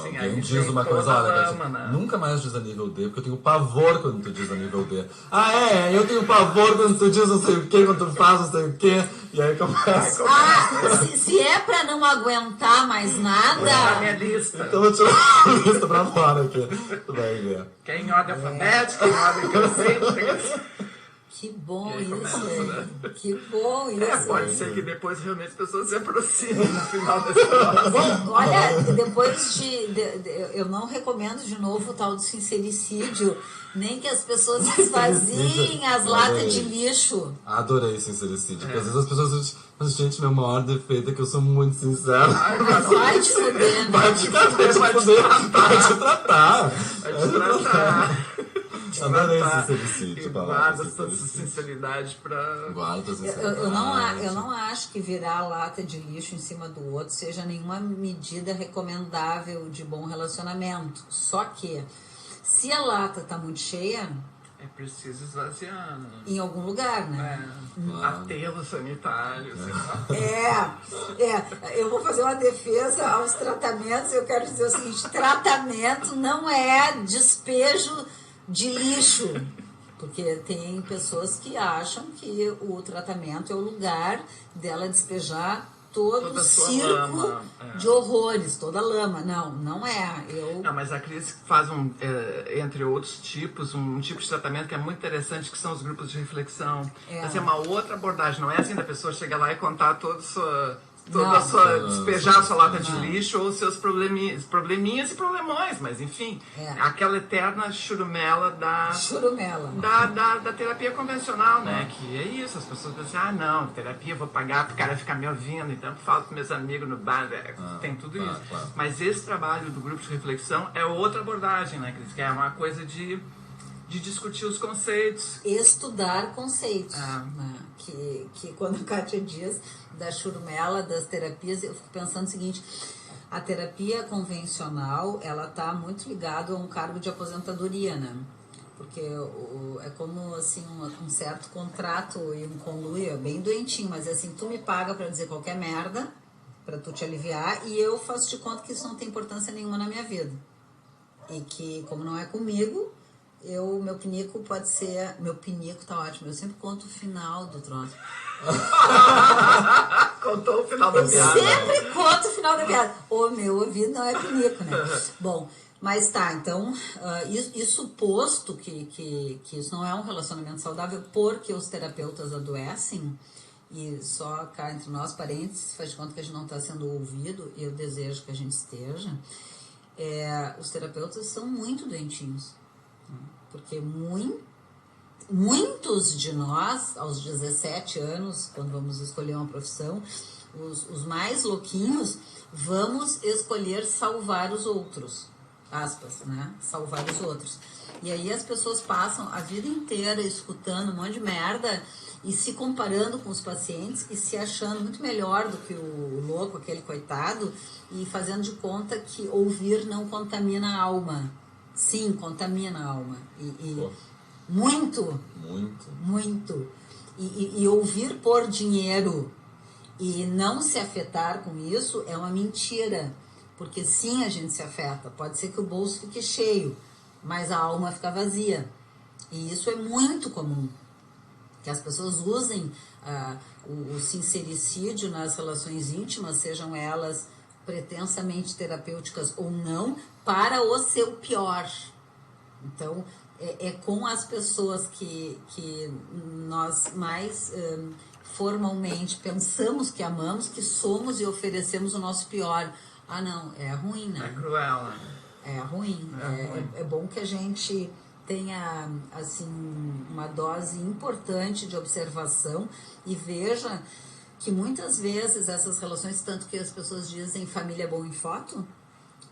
Sim, alguém diz uma coisa, olha, né? Nunca mais diz a nível D, porque eu tenho pavor quando tu diz a nível D. Eu tenho pavor quando tu diz não sei o que, quando tu faz não sei o que, e aí começa. Se é pra não aguentar mais nada... a minha lista. Então eu vou tirar a lista pra fora aqui, tu vai ver. Quer em ordem alfabética, em ordem crescente. Que bom isso, né? Que bom isso. Pode ser que depois realmente as pessoas se aproximem no final da história. Bom, olha, depois eu não recomendo de novo o tal do sincericídio, nem que as pessoas esvaziem as latas de lixo. Adorei sincericídio, porque às vezes as pessoas dizem, mas gente, meu maior defeito é que eu sou muito sincero. Vai te fuder, né? Vai te tratar. Adorei sincericídio. Guarda sua sinceridade pra... Guarda sinceridade. Eu não acho que virar a lata de lixo em cima do outro seja nenhuma medida recomendável de bom relacionamento. Só que, se a lata tá muito cheia... É preciso esvaziar, né? Em algum lugar, né? Aterro sanitário, sei lá. Eu vou fazer uma defesa aos tratamentos. Eu quero dizer o seguinte: tratamento não é despejo de lixo. Porque tem pessoas que acham que o tratamento é o lugar dela despejar todo o circo de horrores, toda a lama. Não é. Não, mas a Cris faz entre outros tipos, um tipo de tratamento que é muito interessante, que são os grupos de reflexão. Essa é uma outra abordagem, não é assim da pessoa chegar lá e contar despejar a sua lata de lixo ou seus probleminhas e problemões, mas enfim, aquela eterna churumela da terapia convencional, né? Que é isso, as pessoas pensam, não, terapia eu vou pagar pro cara ficar me ouvindo, então eu falo com meus amigos no bar, tem tudo isso. Claro. Mas esse trabalho do grupo de reflexão é outra abordagem, né, Cris? Que é uma coisa de discutir os conceitos. Estudar conceitos. Né? Que quando a Kátia diz da churumela, das terapias, eu fico pensando o seguinte: a terapia convencional, ela está muito ligada a um cargo de aposentadoria, né? Porque é como assim um certo contrato e um conluio, é bem doentinho, mas assim, tu me paga para dizer qualquer merda, para tu te aliviar, e eu faço de conta que isso não tem importância nenhuma na minha vida. E que, como não é comigo, meu pinico pode ser... Meu pinico tá ótimo. Eu sempre conto o final do troço. Contou o final da piada. Eu sempre conto o final da piada. O meu ouvido não é pinico, né? Bom, mas tá, então... isso posto que isso não é um relacionamento saudável, porque os terapeutas adoecem, e só cá entre nós, parênteses, faz de conta que a gente não está sendo ouvido, e eu desejo que a gente esteja. Os terapeutas são muito doentinhos. Porque muitos de nós, aos 17 anos, quando vamos escolher uma profissão, os mais louquinhos, vamos escolher salvar os outros, aspas, né? Salvar os outros. E aí as pessoas passam a vida inteira escutando um monte de merda e se comparando com os pacientes e se achando muito melhor do que o louco, aquele coitado, e fazendo de conta que ouvir não contamina a alma. Sim, contamina a alma. Muito. E ouvir por dinheiro e não se afetar com isso é uma mentira. Porque sim, a gente se afeta. Pode ser que o bolso fique cheio, mas a alma fica vazia. E isso é muito comum. Que as pessoas usem o sincericídio nas relações íntimas, sejam elas pretensamente terapêuticas ou não, para o seu pior. Então, é com as pessoas que nós mais formalmente pensamos que amamos, que somos e oferecemos o nosso pior. Não, é ruim, né? É cruel, né? É ruim. É bom que a gente tenha, assim, uma dose importante de observação e veja que muitas vezes essas relações, tanto que as pessoas dizem família é bom em foto,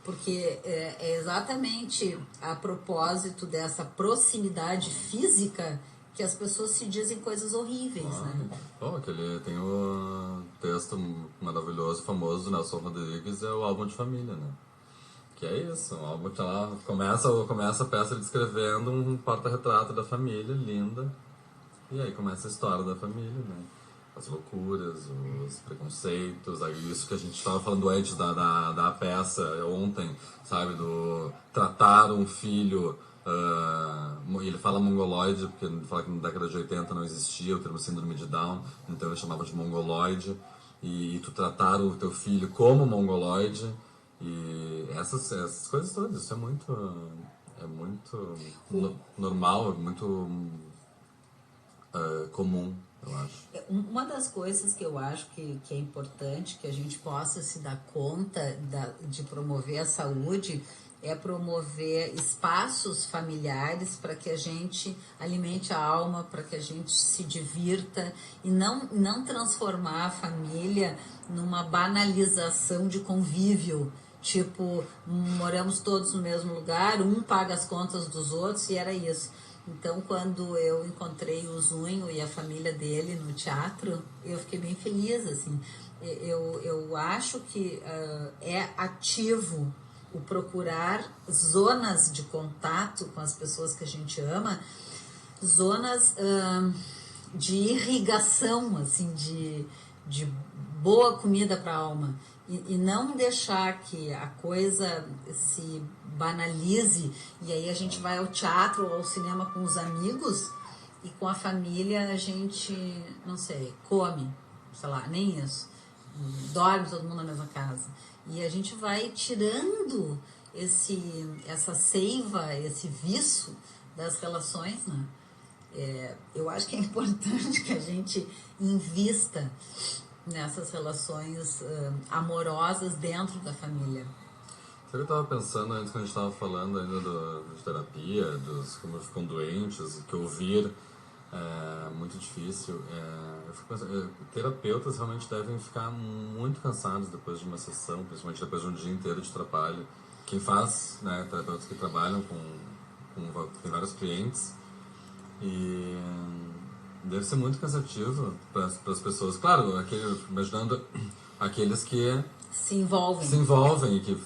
porque é exatamente a propósito dessa proximidade física que as pessoas se dizem coisas horríveis, né? Tem o texto maravilhoso, famoso do Nelson Rodrigues, é o álbum de família, né? Que é isso, o álbum que ela começa a peça descrevendo um porta-retrato da família, linda, e aí começa a história da família, né? As loucuras, os preconceitos, aí isso que a gente estava falando antes da peça ontem, sabe, do tratar um filho, ele fala mongoloide, porque ele fala que na década de 80 não existia o termo síndrome de Down, então ele chamava de mongoloide, e tu tratar o teu filho como mongoloide, e essas coisas todas, isso é muito normal, muito... comum, eu acho. Uma das coisas que eu acho que é importante que a gente possa se dar conta de promover a saúde é promover espaços familiares para que a gente alimente a alma, para que a gente se divirta e não transformar a família numa banalização de convívio. Tipo, moramos todos no mesmo lugar, um paga as contas dos outros e era isso. Então, quando eu encontrei o Zunho e a família dele no teatro, eu fiquei bem feliz, assim. Eu acho que é ativo o procurar zonas de contato com as pessoas que a gente ama, zonas de irrigação, assim, de boa comida para a alma. E não deixar que a coisa se banalize e aí a gente vai ao teatro ou ao cinema com os amigos e com a família a gente, não sei, come, sei lá, nem isso, dorme todo mundo na mesma casa. E a gente vai tirando essa seiva, esse viço das relações, né? Eu acho que é importante que a gente invista nessas relações amorosas dentro da família. Eu estava pensando, antes que a gente estava falando ainda de terapia, como ficam doentes, que ouvir é muito difícil. Eu fico pensando, terapeutas realmente devem ficar muito cansados depois de uma sessão, principalmente depois de um dia inteiro de trabalho. Quem faz, né, terapeutas que trabalham tem vários clientes e deve ser muito cansativo para as pessoas. Claro, imaginando aqueles que se envolvem e que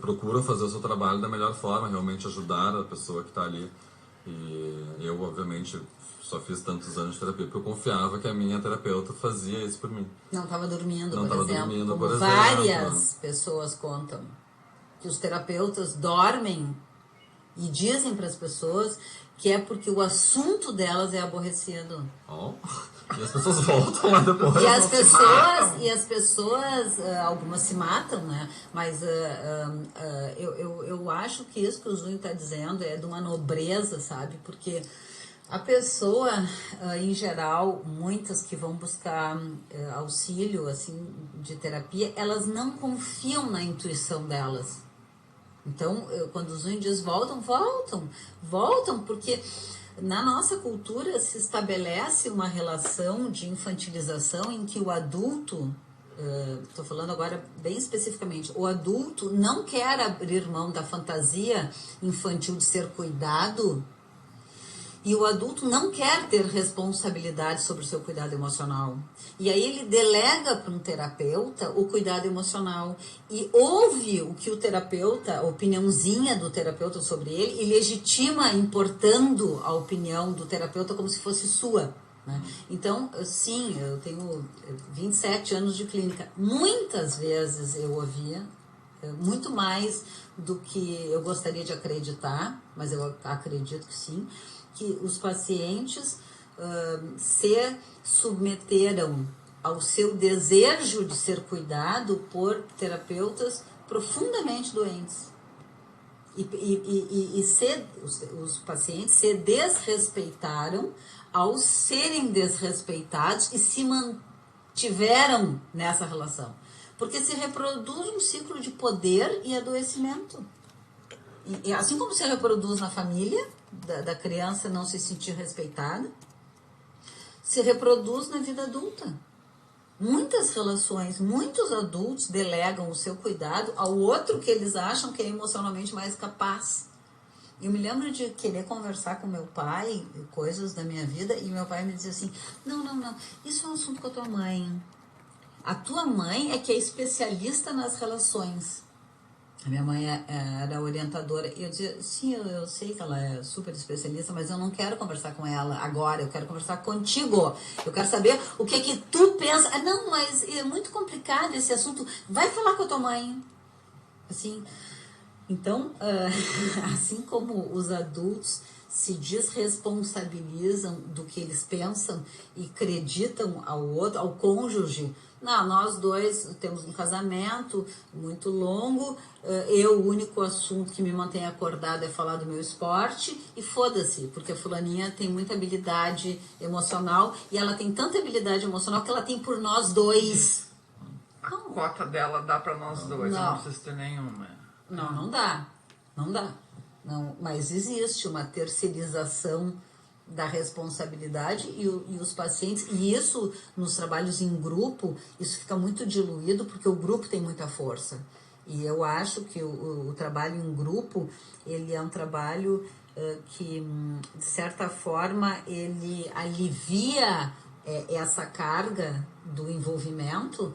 procuram fazer o seu trabalho da melhor forma, realmente ajudar a pessoa que está ali. E eu, obviamente, só fiz tantos anos de terapia porque eu confiava que a minha terapeuta fazia isso por mim. Não estava dormindo, por exemplo. Várias pessoas contam que os terapeutas dormem e dizem para as pessoas que é porque o assunto delas é aborrecido. E as pessoas voltam lá depois. E as pessoas, algumas se matam, né? Mas eu acho que isso que o Zunho está dizendo é de uma nobreza, sabe? Porque a pessoa, em geral, muitas que vão buscar auxílio assim, de terapia, elas não confiam na intuição delas. Então, quando o Zunho diz voltam, porque na nossa cultura se estabelece uma relação de infantilização em que o adulto, estou falando agora bem especificamente, o adulto não quer abrir mão da fantasia infantil de ser cuidado e o adulto não quer ter responsabilidade sobre o seu cuidado emocional. E aí ele delega para um terapeuta o cuidado emocional e ouve o que o terapeuta, a opiniãozinha do terapeuta sobre ele, e legitima importando a opinião do terapeuta como se fosse sua. Né? Então, sim, eu tenho 27 anos de clínica. Muitas vezes eu ouvia, muito mais do que eu gostaria de acreditar, mas eu acredito que sim, que os pacientes se submeteram ao seu desejo de ser cuidado por terapeutas profundamente doentes. Os pacientes se desrespeitaram ao serem desrespeitados e se mantiveram nessa relação. Porque se reproduz um ciclo de poder e adoecimento. E assim como se reproduz na família, da criança não se sentir respeitada, se reproduz na vida adulta. Muitas relações, muitos adultos delegam o seu cuidado ao outro que eles acham que é emocionalmente mais capaz. Eu me lembro de querer conversar com meu pai, coisas da minha vida, e meu pai me dizia assim, não, isso é um assunto com a tua mãe. A tua mãe é que é especialista nas relações. A minha mãe era orientadora e eu dizia, sim, eu sei que ela é super especialista, mas eu não quero conversar com ela agora, eu quero conversar contigo. Eu quero saber o que tu pensa. Não, mas é muito complicado esse assunto. Vai falar com a tua mãe. Assim, Então, assim como os adultos se desresponsabilizam do que eles pensam e acreditam ao outro, ao cônjuge, não, nós dois temos um casamento muito longo, o único assunto que me mantém acordado é falar do meu esporte e foda-se, porque a fulaninha tem muita habilidade emocional e ela tem tanta habilidade emocional que ela tem por nós dois. A cota dela dá pra nós dois, eu não preciso ter nenhuma. Não dá. Não, mas existe uma terceirização da responsabilidade e os pacientes, e isso nos trabalhos em grupo, isso fica muito diluído porque o grupo tem muita força. E eu acho que o trabalho em grupo, ele é um trabalho que, de certa forma, ele alivia essa carga do envolvimento,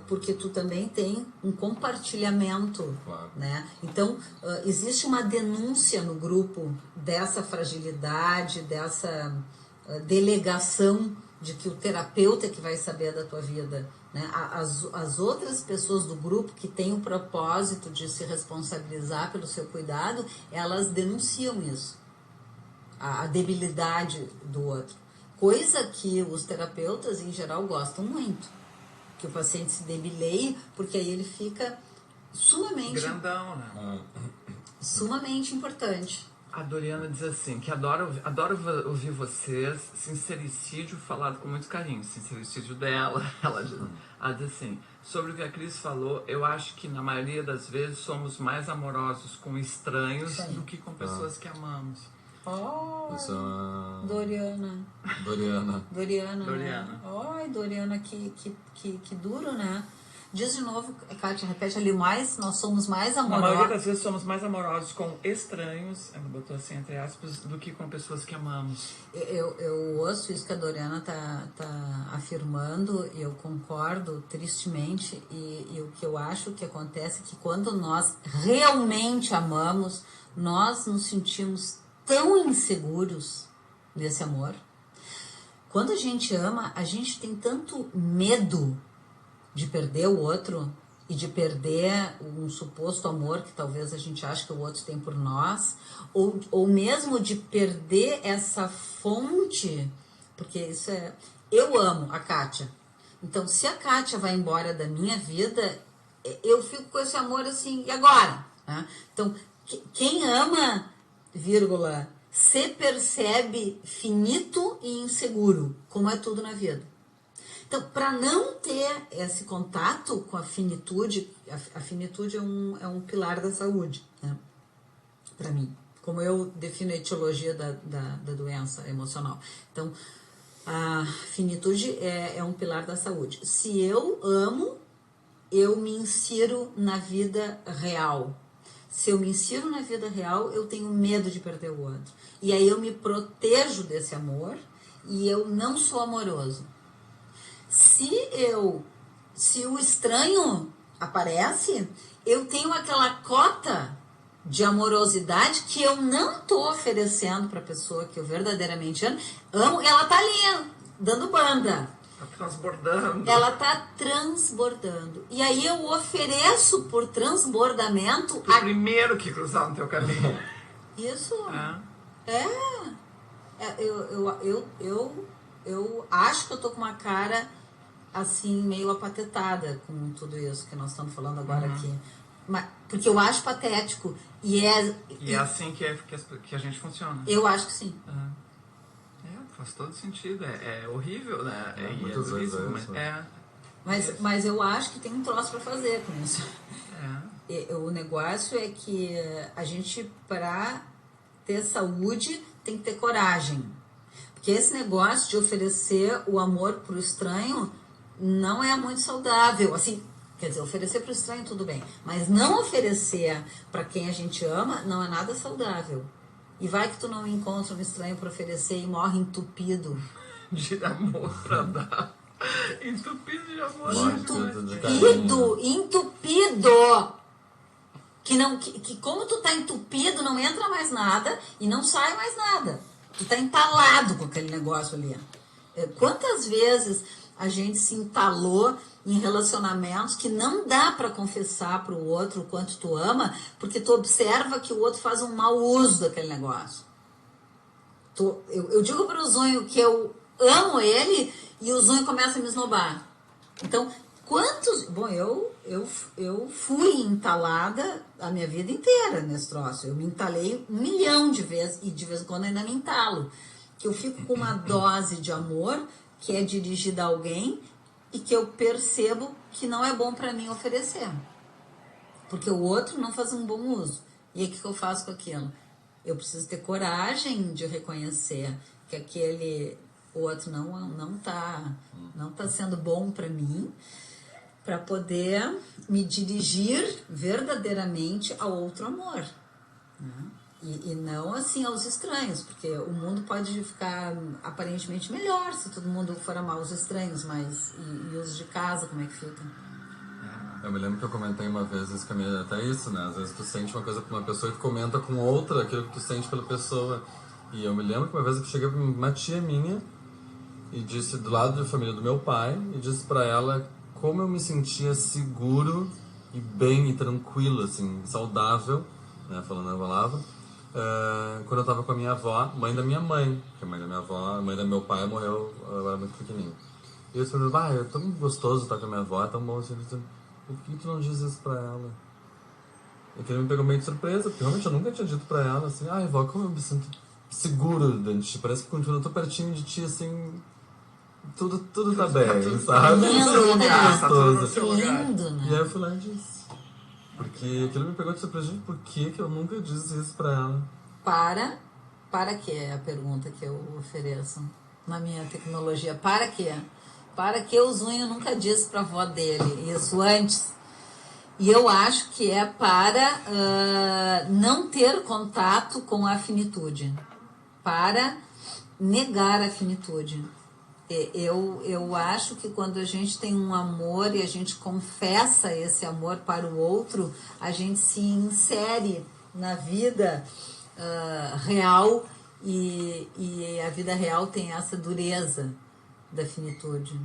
porque tu também tem um compartilhamento, claro, né? Então, existe uma denúncia no grupo dessa fragilidade, dessa delegação de que o terapeuta é que vai saber da tua vida, né? As outras pessoas do grupo que têm o propósito de se responsabilizar pelo seu cuidado, elas denunciam isso, a debilidade do outro. Coisa que os terapeutas, em geral, gostam muito. Que o paciente se debileie, porque aí ele fica sumamente... grandão, né? Sumamente importante. A Doriana diz assim, que adora ouvir vocês, sincericídio falado com muito carinho. Sincericídio dela, ela diz assim, sobre o que a Cris falou, eu acho que na maioria das vezes somos mais amorosos com estranhos do que com pessoas que amamos. Isso é uma... Doriana. Doriana. Ai, Doriana, que duro, né? Diz de novo, Kátia, repete ali, nós somos mais amorosos. Na maioria das vezes somos mais amorosos com estranhos, ela botou assim entre aspas, do que com pessoas que amamos. Eu ouço isso que a Doriana tá afirmando, e eu concordo tristemente, e o que eu acho que acontece é que quando nós realmente amamos, nós nos sentimos tão inseguros nesse amor. Quando a gente ama, a gente tem tanto medo de perder o outro e de perder um suposto amor que talvez a gente ache que o outro tem por nós, ou mesmo de perder essa fonte, porque isso é... Eu amo a Kátia. Então, se a Kátia vai embora da minha vida, eu fico com esse amor assim, e agora? Né? Então, quem ama... se percebe finito e inseguro, como é tudo na vida. Então, para não ter esse contato com a finitude, a finitude é um pilar da saúde, né? Para mim, como eu defino a etiologia da doença emocional. Então, a finitude é um pilar da saúde. Se eu amo, eu me insiro na vida real. Se eu me insiro na vida real, eu tenho medo de perder o outro. E aí eu me protejo desse amor e eu não sou amoroso. Se o estranho aparece, eu tenho aquela cota de amorosidade que eu não estou oferecendo para a pessoa que eu verdadeiramente amo. Ela tá ali, dando banda. Tá transbordando. Ela tá transbordando. E aí eu ofereço por transbordamento... O primeiro que cruzar no teu caminho. Isso. Eu acho que eu tô com uma cara assim, meio apatetada com tudo isso que nós estamos falando agora aqui. Mas, porque eu acho patético. E é assim que a gente funciona. Eu acho que sim. Faz todo sentido. É horrível, né? Muitas vezes mas eu acho que tem um troço para fazer com isso. O negócio é que a gente, para ter saúde, tem que ter coragem. Porque esse negócio de oferecer o amor pro estranho não é muito saudável. Assim, quer dizer, oferecer pro estranho tudo bem, mas não oferecer para quem a gente ama não é nada saudável. E vai que tu não encontra um estranho para oferecer e morre entupido. De amor pra dar. Entupido de amor. Entupido. Que como tu tá entupido, não entra mais nada e não sai mais nada. Tu tá entalado com aquele negócio ali. Quantas vezes a gente se entalou em relacionamentos que não dá para confessar para o outro o quanto tu ama, porque tu observa que o outro faz um mau uso daquele negócio. Eu digo para o Zunho que eu amo ele e o Zunho começa a me esnobar. Então, Bom, eu fui entalada a minha vida inteira nesse troço. Eu me entalei 1 milhão de vezes, e de vez em quando ainda me entalo. Que eu fico com uma dose de amor que é dirigida a alguém e que eu percebo que não é bom para mim oferecer. Porque o outro não faz um bom uso. E aí o que eu faço com aquilo? Eu preciso ter coragem de reconhecer que aquele outro não tá sendo bom para mim, para poder me dirigir verdadeiramente ao outro amor, né? E não assim aos estranhos, porque o mundo pode ficar aparentemente melhor se todo mundo for amar os estranhos, mas e os de casa, como é que fica? Eu me lembro que eu comentei uma vez isso, que até isso, né? Às vezes tu sente uma coisa com uma pessoa e tu comenta com outra aquilo que tu sente pela pessoa. E eu me lembro que uma vez eu cheguei pra uma tia minha e disse, do lado da família do meu pai, e disse pra ela como eu me sentia seguro e bem e tranquilo, assim, saudável, né, falando a palavra, quando eu tava com a minha avó, mãe da minha mãe, porque a mãe da minha avó, a mãe do meu pai morreu, eu era muito pequenininho. E eu falei, é tão gostoso estar com a minha avó, é tão bom assim, por que tu não diz isso pra ela? E aquilo me pegou meio de surpresa, porque realmente eu nunca tinha dito pra ela, assim, avó, como eu me sinto seguro dentro de ti, parece que quando eu tô pertinho de ti, assim, tudo tá bem, sabe? Lindo, né? Gostoso. Lindo, né? E aí eu fui lá e disse. Porque aquilo me pegou de surpresa, por que eu nunca disse isso pra ela? Para que é a pergunta que eu ofereço na minha tecnologia? Para que? Para que o Zunho nunca disse pra avó dele isso antes? E eu acho que é para não ter contato com a finitude. Para negar a finitude. Eu acho que quando a gente tem um amor e a gente confessa esse amor para o outro, a gente se insere na vida real e a vida real tem essa dureza da finitude.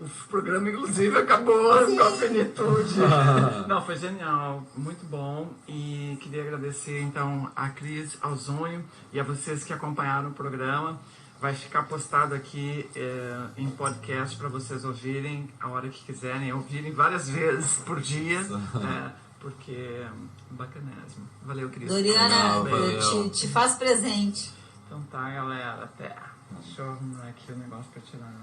O programa, inclusive, acabou com a finitude. Não, foi genial, muito bom. E queria agradecer, então, a Cris, ao Zunho e a vocês que acompanharam o programa. Vai ficar postado aqui em podcast para vocês ouvirem a hora que quiserem, ouvirem várias vezes por dia, porque é bacanésimo. Valeu, Cris. Doriana, te faz presente. Então tá, galera, até. Deixa eu arrumar aqui o negócio para tirar.